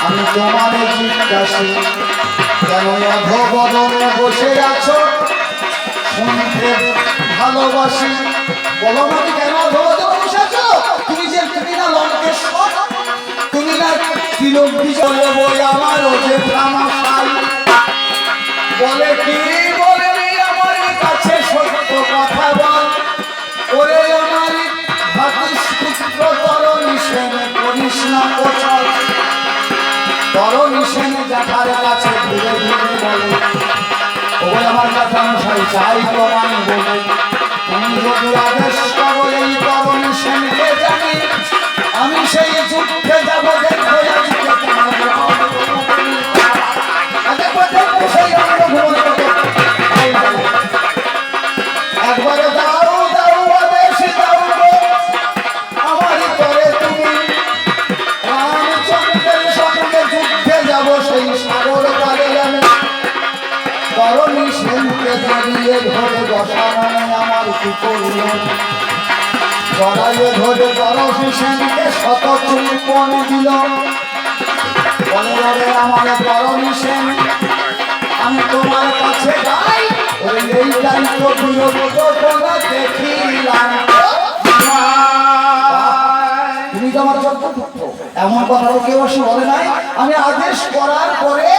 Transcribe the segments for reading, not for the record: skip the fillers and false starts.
আমি তোমারে জিজ্ঞাসি কেন অধবদনে বসে আছো শুনতে ভালোবাসি বলো আমাকে কেন অধবদনে বসে আছো তুমি না লঙ্কেশ্বর তুমি না তিলক বিজয় বই আমার যে তামাশাই বলে কি বলে আমার কাছে সত্য কথা বল ওরে আমার ভাতিপুত্র তরণী সেন করিস না কোচল তরণী সেন জ্যাঠার কাছে ধীরে ধীরে বলে ওই আমার কথা অনুসারে চাই প্রমাণ বলে তুমি যদি আদেশ করো এই তরণী সেনকে জানি আমি সেই যুদ্ধে যাবো দেখবো একবারে দাও দাও আদেশ দাও আমার করে তুমি রামচন্দ্রের সঙ্গে যুদ্ধে যাব সেই সাগর পারে আমি তরণী সেনকে জড়িয়ে ধরে বসানো আমার কি করল জড়াইয়ে ধরে তরণী সেনকে শত চুম্বন দিল বলে বলে আমার তরণী সেন আমি তোমার কাছে যাই এই দায়িত্ব দেখিলাম তুমি তো আমার যোগ্য পুত্র এমন কথা কেউ আসে বলে নাই আমি আদেশ করার পরে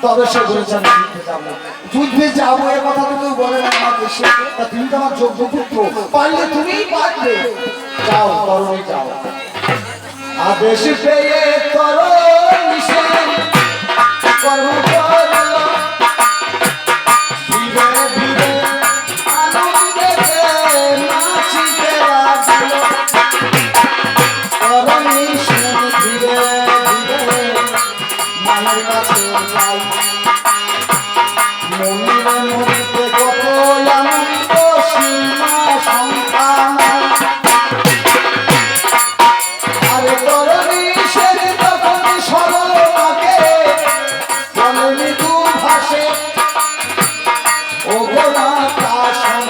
তবে সে বলেছে আমি যুদ্ধে যাবো এ কথা তো কেউ বলে না আমার দেশে তুমি তো আমার যোগ্য পুত্র পারলে তুমিই পারবে যাও তরুণী যাও আদেশ পেয়ে তরুণী সেন কর্ম করল ধীরে ধীরে আনন্দেতে নাচিতে লাগল তরুণী সেন ধীরে ধীরে মায়ের কাছে যাই মনিরে মনিতে কত আনন্দ সীমা সংখ্যা আরে তরুণী সেন তখন সরল মাকে বলেনি তু ভাসে ও গোলা তা শোন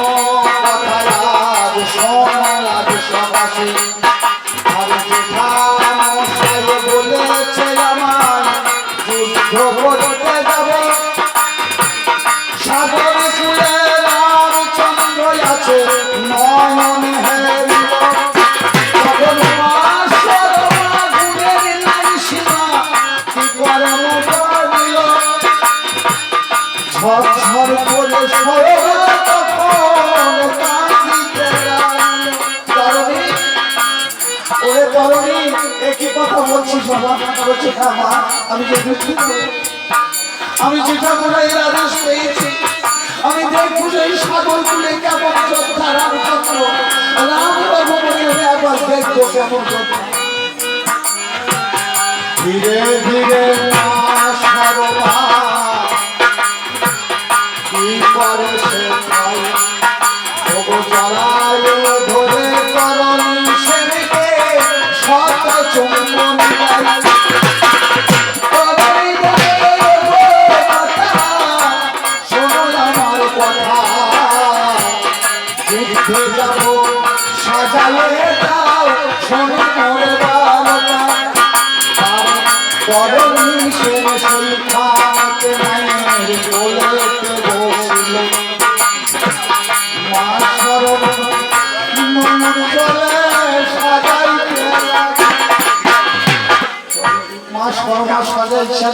কথা আজ শোন আজ সবাসে আর যেঠা মশাই বলেছে আমার যুদ্ধ করতে যাবে সাগর কুলে রামচন্দ্র আছে নয়ন হেরিল তখন মা সরমা গুণের নাই সীমা কি কর্ম করিল ঝরঝর করে সরমা তখন কাঁদিতে লাগল তরুণী ওরে তরুণী একই কথা বলছিস বাবা বলছি হ্যাঁ মা আমি যে দুঃখিত আমি যেটা মনে এর আদেশ পেয়েছি আমি দেখবো এই সাগর কুলে কেমন যোদ্ধা রামচন্দ্র রাম ভগবানের একবার দেখবো কেমন যোদ্ধা ধীরে ধীরে সরবা কি করে সে খাই জড়ায় ধরে তরুণী সেনকে শত চুম্বন সাজালে দাও শোনো মোর বালকা তরুণী সেন সুলখাতে মায়ের কোলেতে বসিল মা সরব মন চলে সাজাইতে মা সরবা সাজাইছে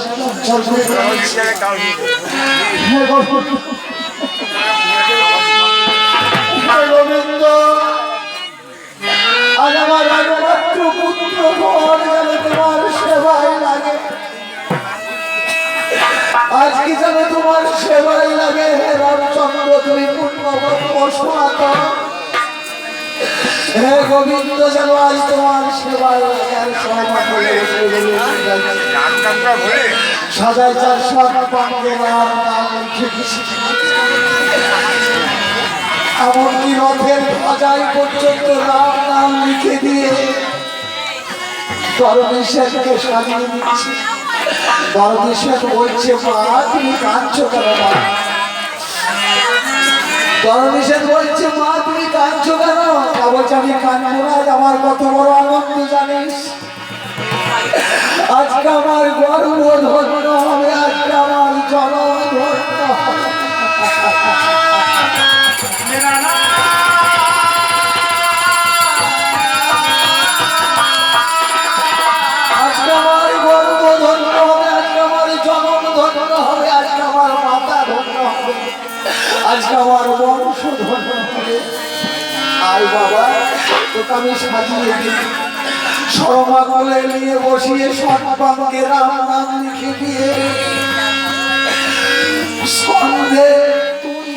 গোবিন্দ আজ আমার একমাত্র পুত্র ভগবান যেন তোমার সেবায় লাগে আজ কি যেন তোমার সেবায় লাগে হে রামচন্দ্র তুমি পুণ্যবৎ হে গোবিন্দ যেন আজ তোমার সেবায় লাগে আর সাজাই চার সব পাঙ্গে রাম নাম লিখে এমনকি রথের ধ্বজায় পর্যন্ত রাম নাম লিখে দিয়ে তরণী সেনকে সাজিয়ে দিচ্ছে তরণী সেন বলছে মা তুমি কাঁদছো কেন মা তরণী সেন বলছে মা তুমি কাঁদছো বলছে আমি কাঁদবো না, আমার কত বড় আনন্দ জানিস। আজকে আমার গর্ব ধন্য হবে, আজকে আমার জনম ধন্য হবে। আজকে আমার গর্ব ধন্য হবে, আজকে আমার জনম ধন্য হবে, আজকে আমার মাতা ধন্য হবে, আজকে আমার বংশ ধন্য হবে। আয় বাবা, তোকে আমি সাজিয়ে দিই, শর্মা কোলে নিয়ে বসিয়ে সৎপামকে রাম নাম লিখে দিয়ে সন্ধে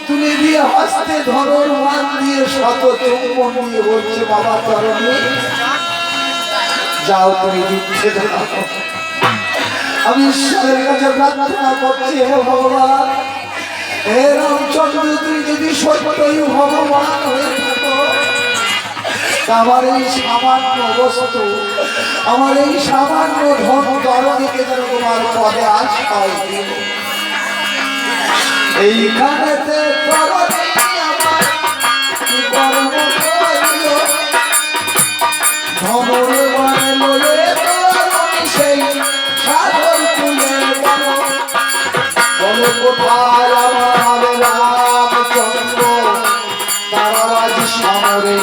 তুলে দিয়ে হাসতে ধরর মান দিয়ে শত চুম্বন দিয়ে বলছে বাবা তরণী যাও তুমি দিচ্ছে। আমি ঈশ্বরের কাছে প্রার্থনা করছি, হে ভগবান, হে রামচন্দ্র, তুই যদি সত্যই ভগবান হয়ে থাকো, আমার এই সামান্য বস্তু, আমার এই সামান্য ধন তরণীকে যেন তোমার পদে আশ্রয় দিও। এইখানেতে তরণী আমার কি কর্ম করিল, ধনরে বানে লয়ে তরণী সেই সাগর তুলে গেল। বলো কোথায় আমার রামচন্দ্র, তারা আজ সমরে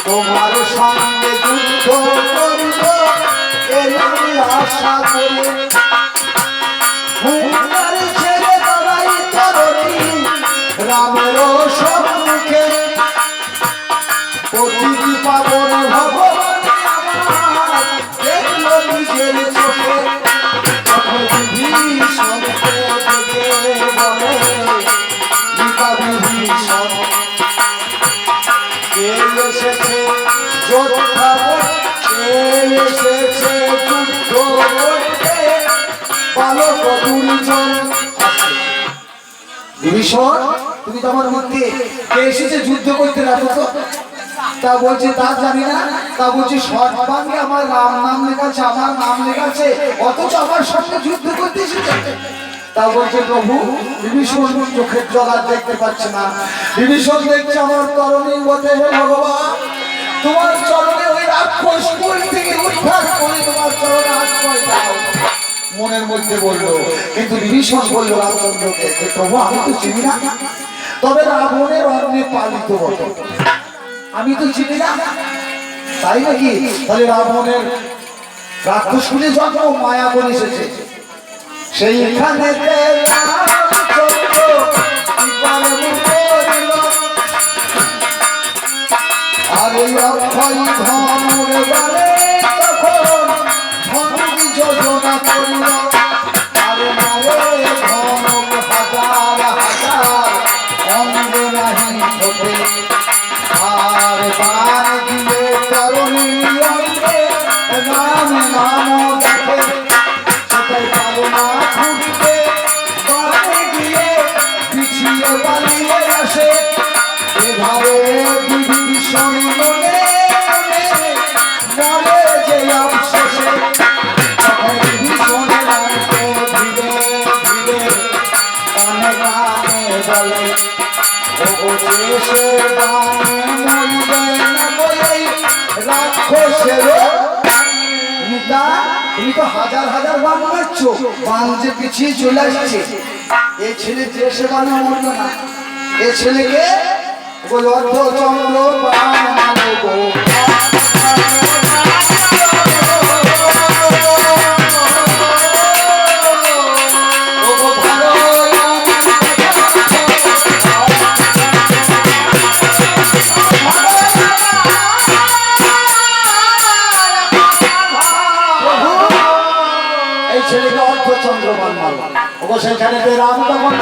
তোমার সঙ্গে যুদ্ধ করিব এই আশা করি। হুঙ্কার ছেড়ে দাঁড়াই তরণী রামের সম্মুখে, প্রতিটি পাবন ভগবান আমার দেখল নিজের চোখে। তখন বিভীষণকে ডেকে বলে, পিতা বিভীষণ, কে এসেছে যোদ্ধা করতে, এসেছে যুদ্ধ করতে বালক দুর্জন। বিভীষণ, তুমি তো আমার মধ্যে কে এসেছে যুদ্ধ করতে, রাখো তো। তা বলছে তা জানি না, তা বলছে সর্বাঙ্গে আমার রাম নাম লেখাছে, আমার নাম লেখাছে, অথচ আমার সঙ্গে যুদ্ধ করতে এসেছে। তা বলছে প্রভু, বিভীষণ চোখের জল আর দেখতে পাচ্ছে না। বিভীষণ দেখছে আমার তরণী বটে, হে ভগবান, তোমার চরণে ওই রাক্ষস কুল থেকে উদ্ধার করে তোমার চরণে আশ্রয় দাও। মনের মধ্যে বললো, কিন্তু বিভীষণ বললো রামচন্দ্রকে, প্রভু আমি তো চিনি না, তবে রাবণের অন্নে পালিত বটে, আমি তো চিনি না। তাই নাকি? তাহলে রাবণের রাক্ষস কুলে জন্ম, মায়া করে এসেছে সেইখানে। আর এই অক্ষয় ধনুর বারে তখন ধনুকি যোজনা করিল। আরে মারে ধনুক হাজার হাজার অঙ্গে নাহি ঠোকে, আর বান দিয়ে তরুণী অঙ্গে নাম নাম দেখে, সেটাই পাবো না ছুটতে, বানে গিয়ে পিছিয়ে পালিয়ে আসে। এভাবে বিভীষণ মনে মনে মরে যে অবশেষে। তখন বিভীষণের অঙ্কে ধীরে ধীরে কানে কানে বলে, ও শেষে বানে মরবে না বলেই রাক্ষসেরও নিতা। তুমি তো হাজার হাজার বান মারছো, বান যে পিছিয়ে চলে আসছে। এ ছেলে যে সে বানে মরবে না, এ ছেলেকে বল অর্ধচন্দ্র বান মানব। এই ছেলেকে অর্ধচন্দ্র বান মারব। সেখানে রাম তখন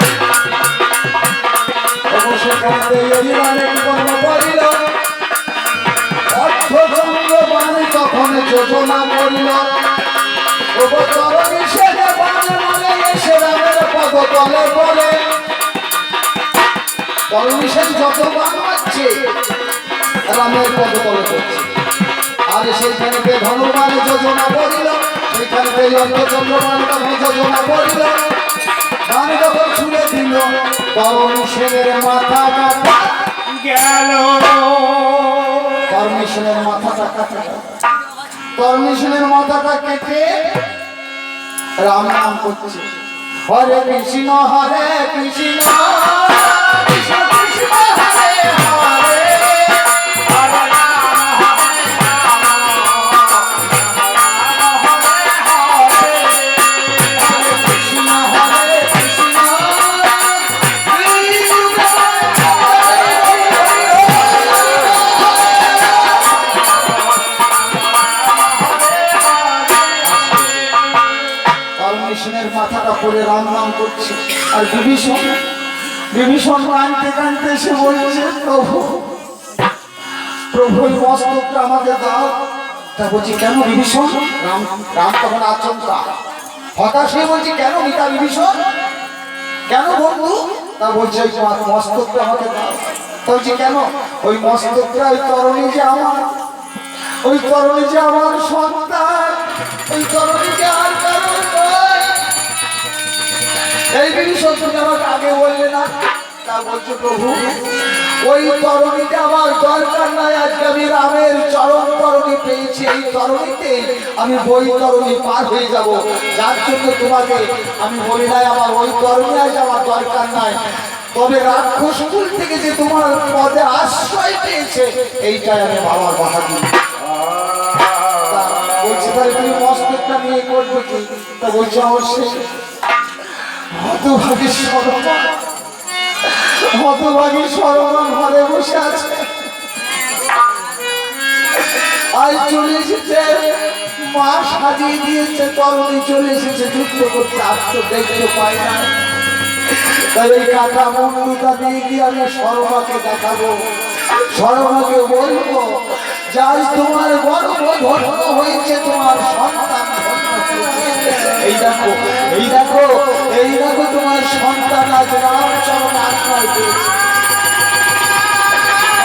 সেখানে অর্ধচন্দ্র বান তখন যোজনা করিল। তরণী সেরে বান মানে এসে রামের পদ তলে পড়ে। তরণী সেন যত বান মারছে রামের পদ তলে পড়ছে। আর সেইখানে ধনুবান যোজনা করিল, সেইখানে অর্ধচন্দ্র বান তখন যোজনা করিল। বান যখন ছুড়ে দিল তরণী সেনের মাথা কাটা গেল। মাথাটা কাটা গেল। তরণীশনের মাথাটা কেটে রাম নাম করছে, হরে কৃষ্ণ হরে কৃষ্ণ কৃষ্ণ কৃষ্ণ হরে হরে, হরে রাম হরে রাম রাম হরে হরে, হরে কৃষ্ণ হরে কৃষ্ণ তরণীশনের মাথাটা পরে রাম নাম করছে। আর বিভীষণ বিভীষণ কাঁদতে কাঁদতে এসে বলছে, প্রভু প্রভু এই মস্তকটা আমাকে দাও। তা বলছি কেন বিভীষণ? রাম রাম তখন আচমকা হতাশ হয়ে বলছি, কেন মিতা বিভীষণ, কেন বন্ধু? তা বলছে ওই মস্তকটা আমাকে দাও। তা বলছি কেন? ওই মস্তকটা ওই তরণী যে আমার, ওই তরণী যে আমার সন্তান, ওই তরণী যে আর কারণ নয়। এই বিভীষণ তুমি আমাকে আগে বললে না। তা বলছে প্রভু ওই তরণীতে আমার দরকার নাই, আজকে আমি রামের চরণ তরণী পেয়েছি, এই তরণীতে আমি বৈতরণী পার হয়ে যাব, যার জন্য তোমাকে আমি বলি নাই আমার ওই তরণী আজ আমার দরকার নাই। তবে রাক্ষসকুল থেকে যে তোমার পদে আশ্রয় পেয়েছে এইটাই আমি বাবার কথা দিই। বলছে তাহলে তুমি মস্তকটা নিয়ে করবে কি? তা বলছে অবশ্যই। হতভাগী সরমা, হতভাগী সরমা ঘরে বসে আছে, আজ চলে এসেছে, মা সাজিয়ে দিয়েছে, তরণী চলে এসেছে যুদ্ধ করতে, আর তো দেখতে পাই না। তাই এই কাটা মুন্ডুটা দিয়ে গিয়ে আমি সরমাকে দেখাবো, সরমাকে বলবো যাই তোমার গর্ব ধন্য হয়েছে, তোমার সন্তান এই দেখো এই দেখো এই দেখো তোমার সন্তান আজ রামচরণ আশ্রয় পেয়েছে,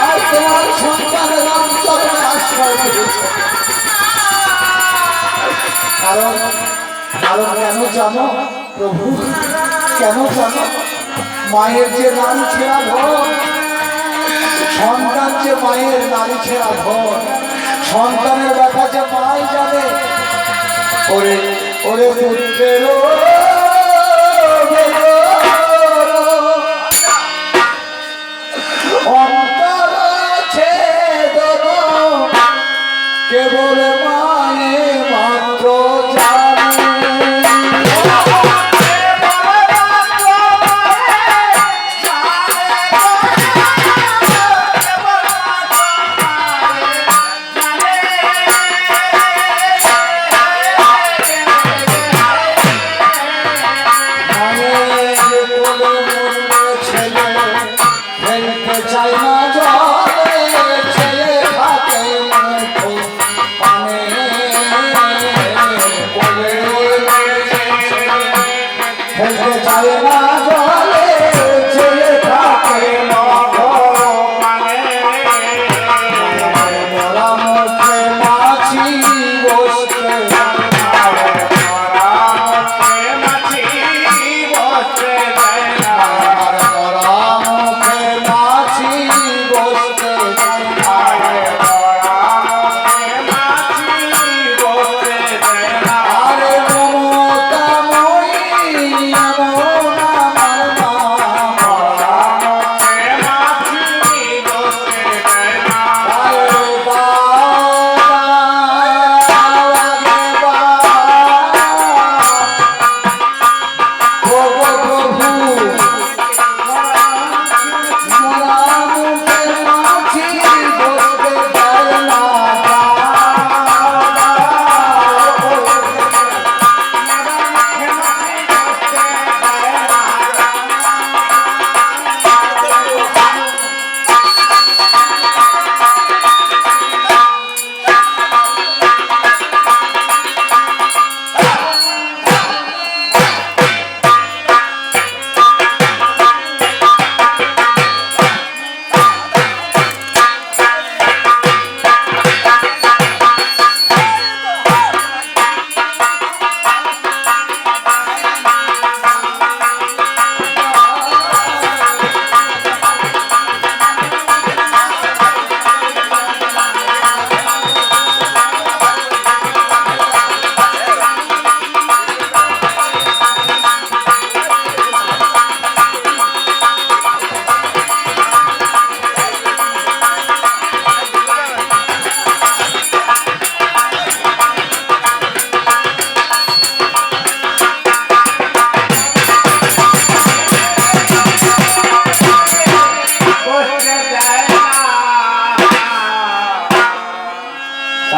আজ তোমার সন্তান রামচরণ আশ্রয় পেয়েছে। কারণ কারণ কেন জানো প্রভু, কেন জানো? মায়ের যে নারী ছেঁড়া ধন, সন্তান যে মায়ের নারী ছেঁড়া ধন, সন্তানের ব্যাটা যে মাই জানে। ওরে ওরে পুত্রের অন্তর ছেদন কেবল মায়ে মাত্র জানে। বসে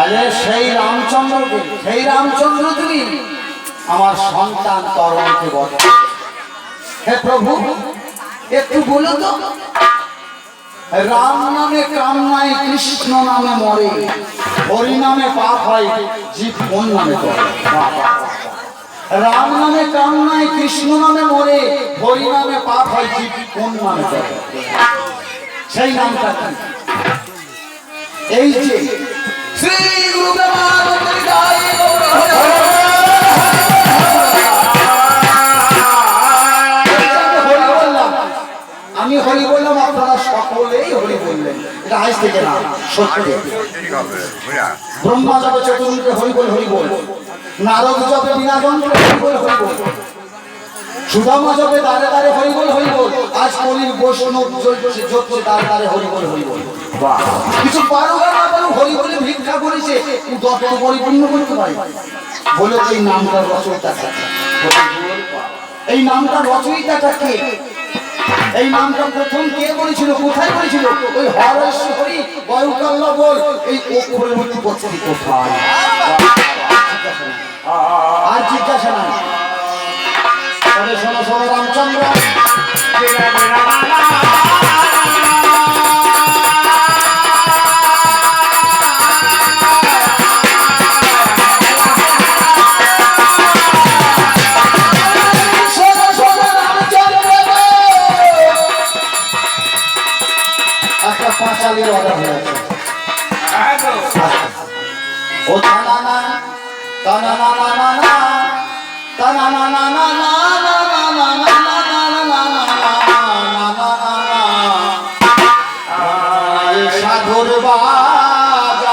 আরে সেই রামচন্দ্রকে, সেই রামচন্দ্র তুমি আমার সন্তান তরণকে বল। হে প্রভু একটু বলো তো, রাম নামে কাম নাই, কৃষ্ণ নামে মরে, হরি নামে পাপ হয়, জীব কোন নামে করে? রাম নামে কাম নাই, কৃষ্ণ নামে মরে, হরি নামে পাপ হয়, জীব কোন নামে করে? সেই নামটা কি? এই যে শ্রী আমি হরি বললাম, আপনারা সকলেই হরি বললেন। এটা আজ থেকে না, সত্যি। ব্রহ্মা যাবে চতুর্মুখে হরি বল, হরি বল। নারদ যাবে বিনা যন্ত্রে হরি বল, হরি বল। সুদামা যাবে দাঁড়ে দাঁড়ে হরি বল, হরি বল। আজ কলির বৈষ্ণব জ্বলছে, জ্বলছে দাঁড়ে দাঁড়ে হরি বল, হরি বল। কিছু পারো না পারো হরি বলে ভিক্ষা করেছে, দত্ত পরিপূর্ণ করতে পারে বলে এই নামটার রচয়িতাটা। এই নামটার রচয়িতাটা কে? এই নামটা প্রথম কে বলেছিল, কোথায় বলেছিল? ওই হরেশ্বরী বয়ুকাল্লা বল এই অক্ষরের মধ্যে উপস্থিত কোথায়? আর জিজ্ঞাসা নাই। তবে শোনো শোনো রামচন্দ্র, পাঁচালির অর্ডার হয়েছে। ও তানা না তানা না না না না তানা না না না না না না না সাধুর বাজার,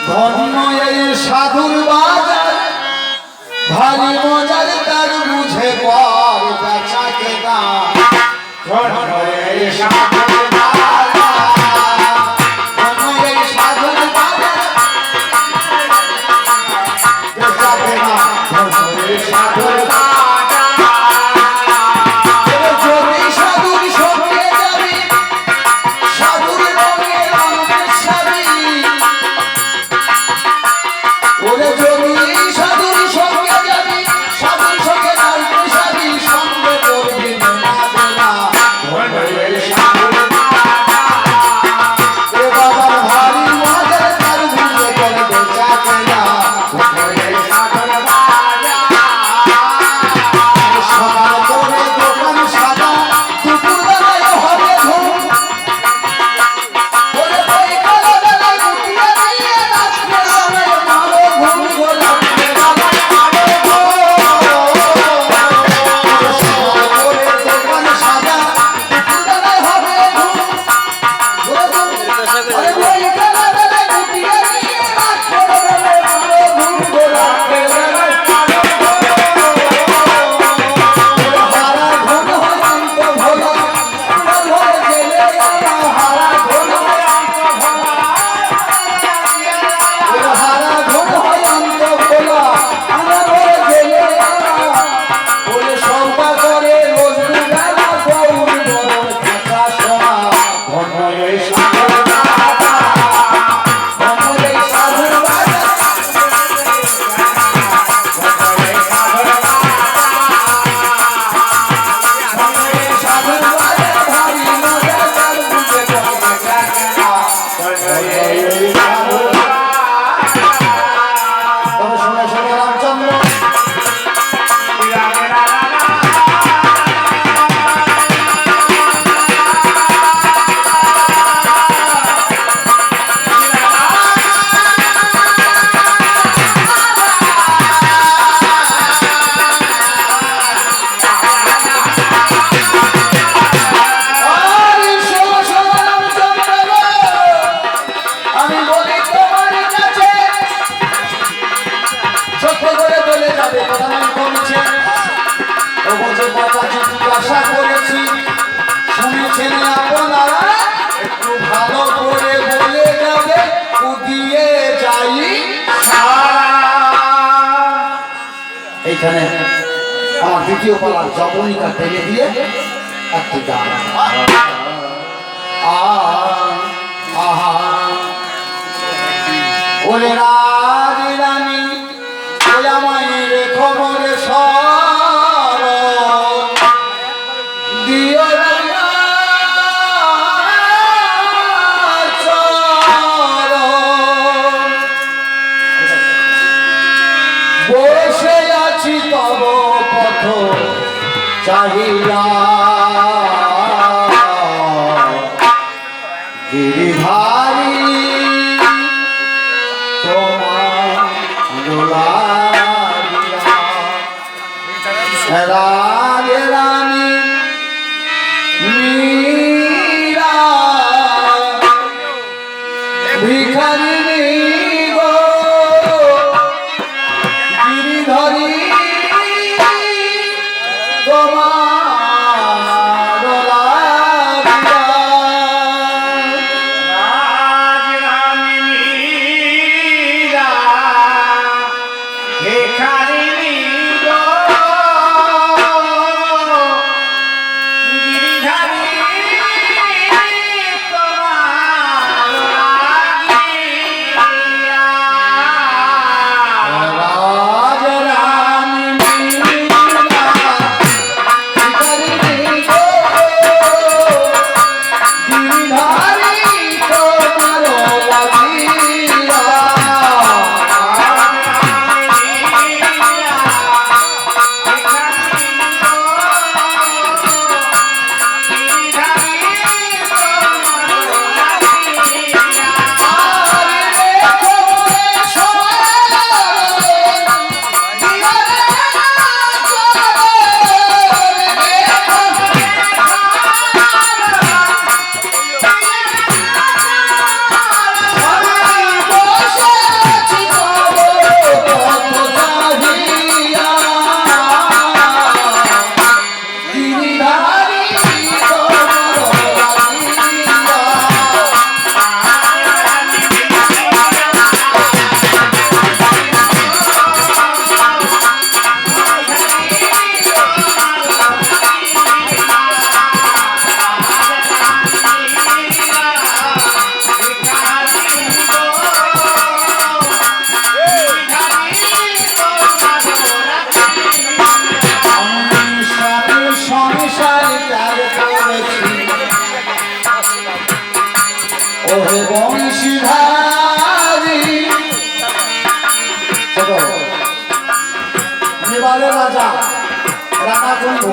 ধন্য এই সাধুর বাজার, ভারী মজার তার বুঝে পর বেচাকে না। আশা করেছি শুনেছেন আপনারা, একটু ভালো করে বলে যাবে উদিয়ে যাই। এইখানে আমার দ্বিতীয় পালা জবনিকা টেনে দিয়ে একটি গান। আহা বলে রাজ রানী বলে আমায় রেখো মরে সর দিও বসে আছি তব পথ চাহিয়া গিরিধারী রাজে রানী মীরা ভিখারিণী গো গিরিধারী তোমার লাগিয়া রাজরানী মীরা ভিখারিণী গো গিরিধারী তোমার লাগিয়া রাজরানী মীরা ভিখারিণী গো গিরিধারী তোমার লাগিয়া ওহে বংশীধারী মেবারের রাজা রানা কুম্ভ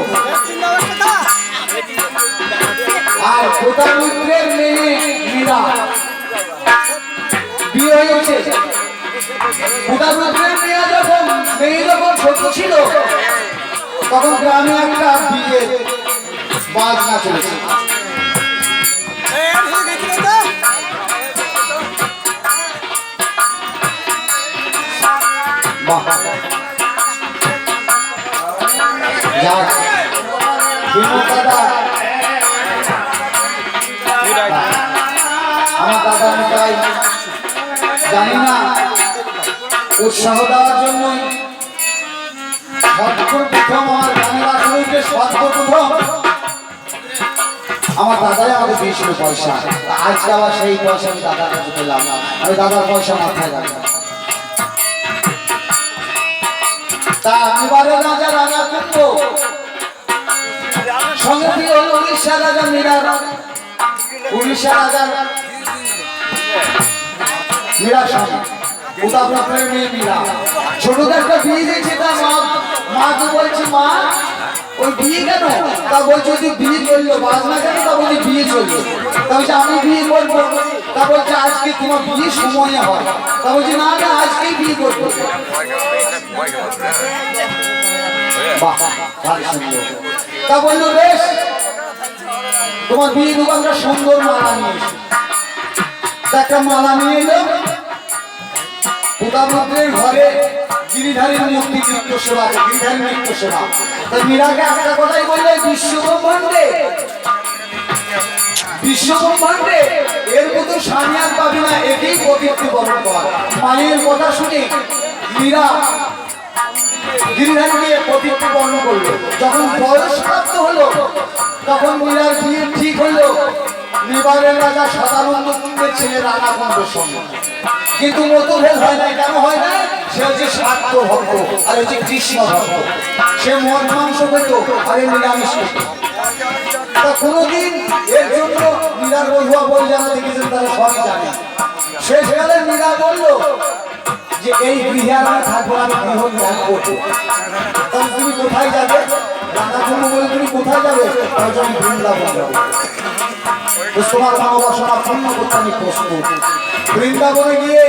আর প্রতারুদ্রের মেয়ে মীরা বিয়ে হয়েছে। প্রতারুদ্রের মেয়ে যখন ছোট ছিল তখন গ্রামে একটা বিয়ে বাজনা চলেছে। আমার দাদা তাই জানি না উৎসাহ দেওয়ার জন্যই সর্বপ্রথম আমার গ্রামের আসলে সর্বপ্রথম আমার দাদাই আমাকে দিয়েছিল পয়সা। আজকে আবার সেই পয়সা আমি দাদার কাছে পেলাম। আমি দাদার পয়সা মাথায় রাখলাম। তা এবারে রাজা রাজা কুম্ভ সঙ্গে দিয়ে হল উড়িষ্যা রাজা মীরা। উড়িষ্যা রাজা মীরা স্বামী প্রতাপরুদ্রের মেয়ে মীরা ছোটদের একটা বিয়ে দিয়েছে। তার মাকে বলছে মা ওই বিয়ে কেন? তা বলছে যদি বিয়ে করলো বাজনা কেন? তা বলছে বিয়ে চললো। তা বলছে আমি বিয়ে করবো। তা বলছে আজকে তোমার বিয়ে সময় হয়। তা বলছে না না আজকেই বিয়ে করবো। তা বললো বেশ তোমার বিয়ে দেবো। আমরা সুন্দর মালা নিয়ে এসো। একটা মালা নিয়ে এলো। প্রতাপরুদ্রের ঘরে গিরিধারীর মূর্তি নৃত্য সেবা, গিরিধারী নৃত্য সেবা। তাই মীরাকে একটা কথাই বললে বিশ্বব্রহ্মাণ্ডে এর মতো স্বামী আর পাবি না। একেই প্রকৃতি বরণ কর। মায়ের কথা শুনে মীরা গিরিধারীকে প্রতিজ্ঞা বর্ণ করলো। যখন বয়স প্রাপ্ত হলো তখন মীরার বিয়ে ঠিক হলো। নিবারের রাজা সদানন্দ কুণ্ডের ছেলে রানা কুণ্ডের সঙ্গে, কিন্তু মতভেদ হয় না। কেন হয় না? সে হচ্ছে স্বার্থ ভক্ত আর হচ্ছে কৃষ্ণ ভক্ত। সে মদ মাংস খেত আর এ নিরামিষ খেত। তা কোনোদিন এর জন্য মীরার বধুয়া বই যারা দেখেছেন তারা সবই জানে। শেষকালে মীরা বলল যে এই গৃহে আর আমি থাকবো না, আমি গৃহ ত্যাগ করবো। তখন তুমি কোথায় যাবে? রানা কুণ্ড বলে তুমি কোথায় যাবে? তাহলে আমি বৃন্দাবন যাবো। তোমার মনোবাসনা পূর্ণ করতে আমি প্রস্তুত। বৃন্দাবনে গিয়ে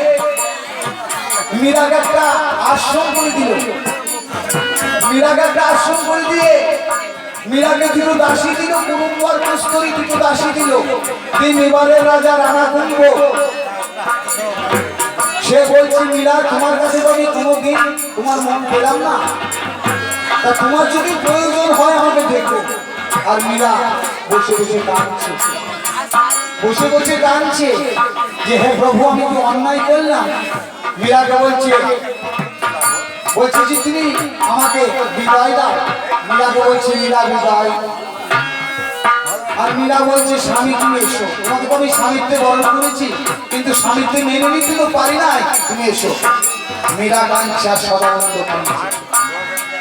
মীরাকে একটা আশ্রম করে দিল। মীরাকে একটা আশ্রম করে দিয়ে মীরাকে দুটো দাসী দিল, কুরুম্বার প্রস্তরী দুটো দাসী দিল। তিন এবারের রাজা রানা কুম্ভ সে বলছে, মীরা তোমার কাছে তো আমি কোনোদিন তোমার মন পেলাম না, তা তোমার যদি প্রয়োজন হয় আমাকে দেখো। আর মীরা বসে বসে কাঁদছে, বসে বসে কাঁদছে যে হে প্রভু আমি তো অন্যায় করলাম। মীরাকে বলছে যে তুমি আমাকে বিদায় দাও। মীরাকে বলছে মীরা বিদায়। আর মীরা বলছে স্বামী তুমি এসো, তোমাকে তো আমি স্বামীত্বে বরণ করেছি, কিন্তু স্বামীত্বে মেনে নিতে তো পারি নাই, তুমি এসো। মীরা কাঁদছে আর সদানন্দ কাঁদছে,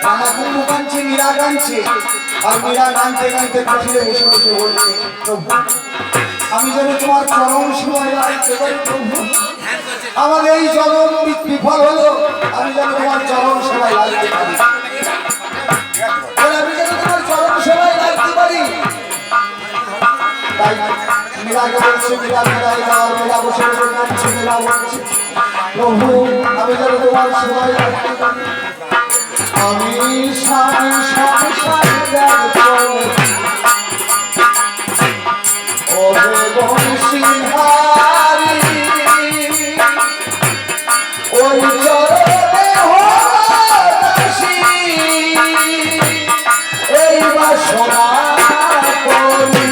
রানা কুম্ভ কাঁদছে, মীরা কাঁদছে। আর মীরা কাঁদতে কাঁদতে কুটিরে বসে বসে বলছে, প্রভু আমি যেন তোমার চরম সেবায় লাগতে পারি। প্রভু আমার এই জনম বিফল হলো, আমি যেন তোমার চরম সেবায় লাগতে পারি, আমি যেন তোমার চরম সেবায় লাগতে পারি। তাই মীরাকে বলছে, মীরা বিদায় দাও। মীরা বসে বসে কাঁদছে, মীরা বলছে প্রভু আমি যেন তোমার সেবায় লাগতে পারি। আমি স্বামী সংসার ত্যাগ করেছি, ওরে বংশীহারি ওই চরণে হতাশি এই বাসনা করি।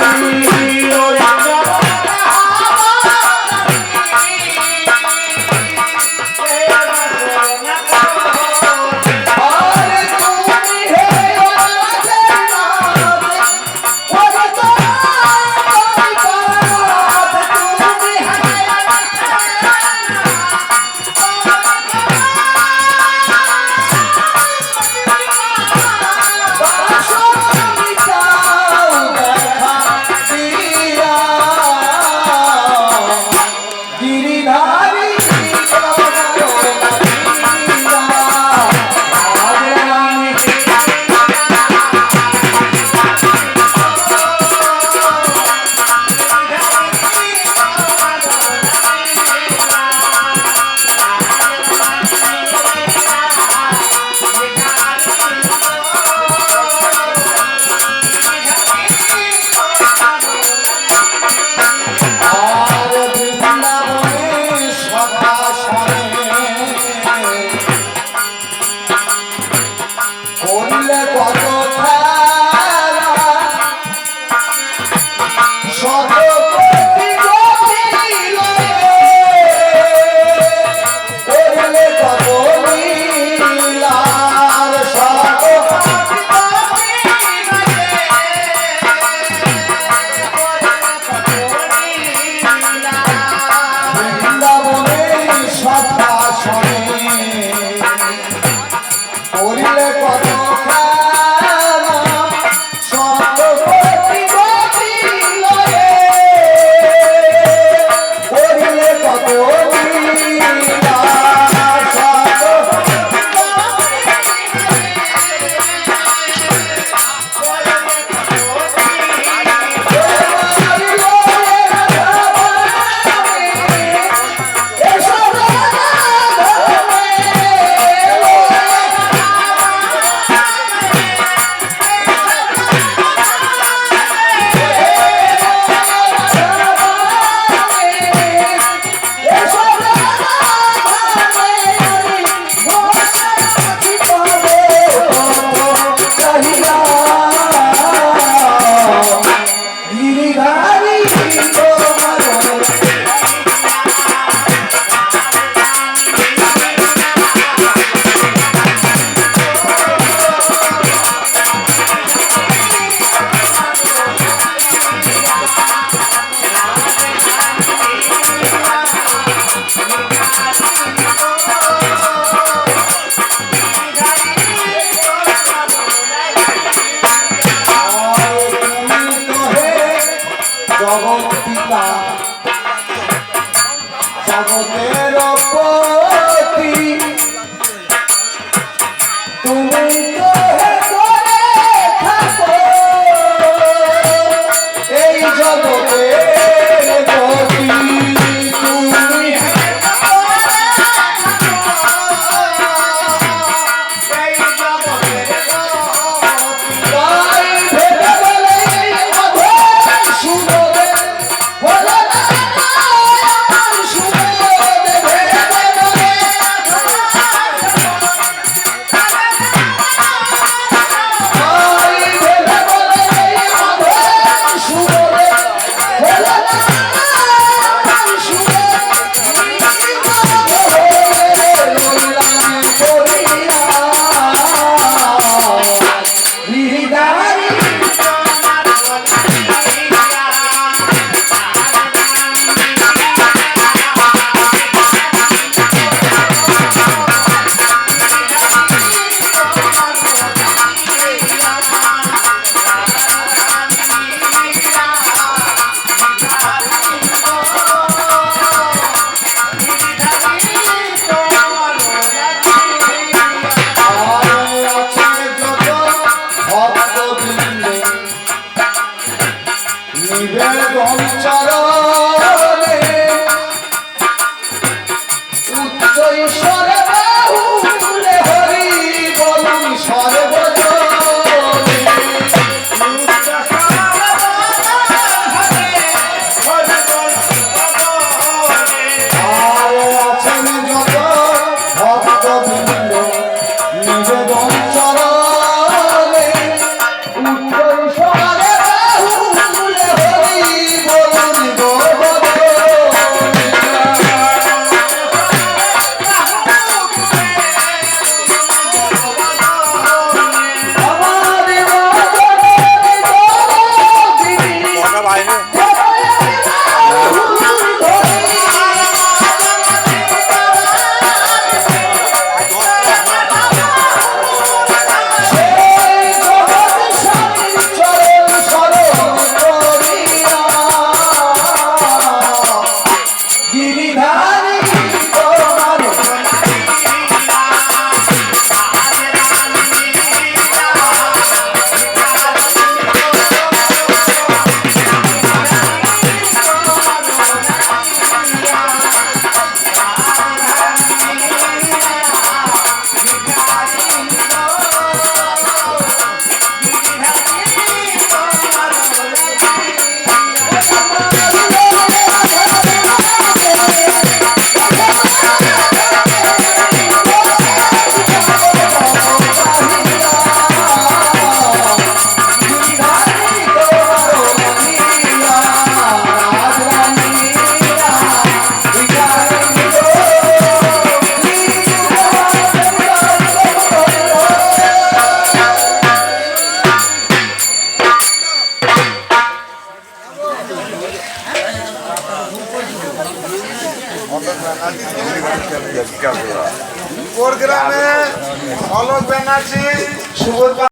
পিতা জগতের পতি তুমি তো হে করে থাকো এই জগতের পতি তুমি এই জগতের তাই ভেবে বলে অধর সুবোধে বলে না আমার সুবোধে ভেবে বলে তাই ভেবে বলে অধর সুবোধে বলে না আমার সুবোধে লইলাম করিয়া বিদারি তোমার বলিয়া নিবেদন চরণে উচ্চ ঈশ্বরে বাহুলে হরি বলুন সর্বজনে আর আছেন যত ভক্তবৃন্দ নিবেদন চরণে উচ্চ ঈশ্বরে বাহুলে হরি বলুন গোবর্ধনে আমারে মদনে জগদিনী গিরিধারী তোমার ওর গ্রামে অলোক ব্যানার্জি সুবোধ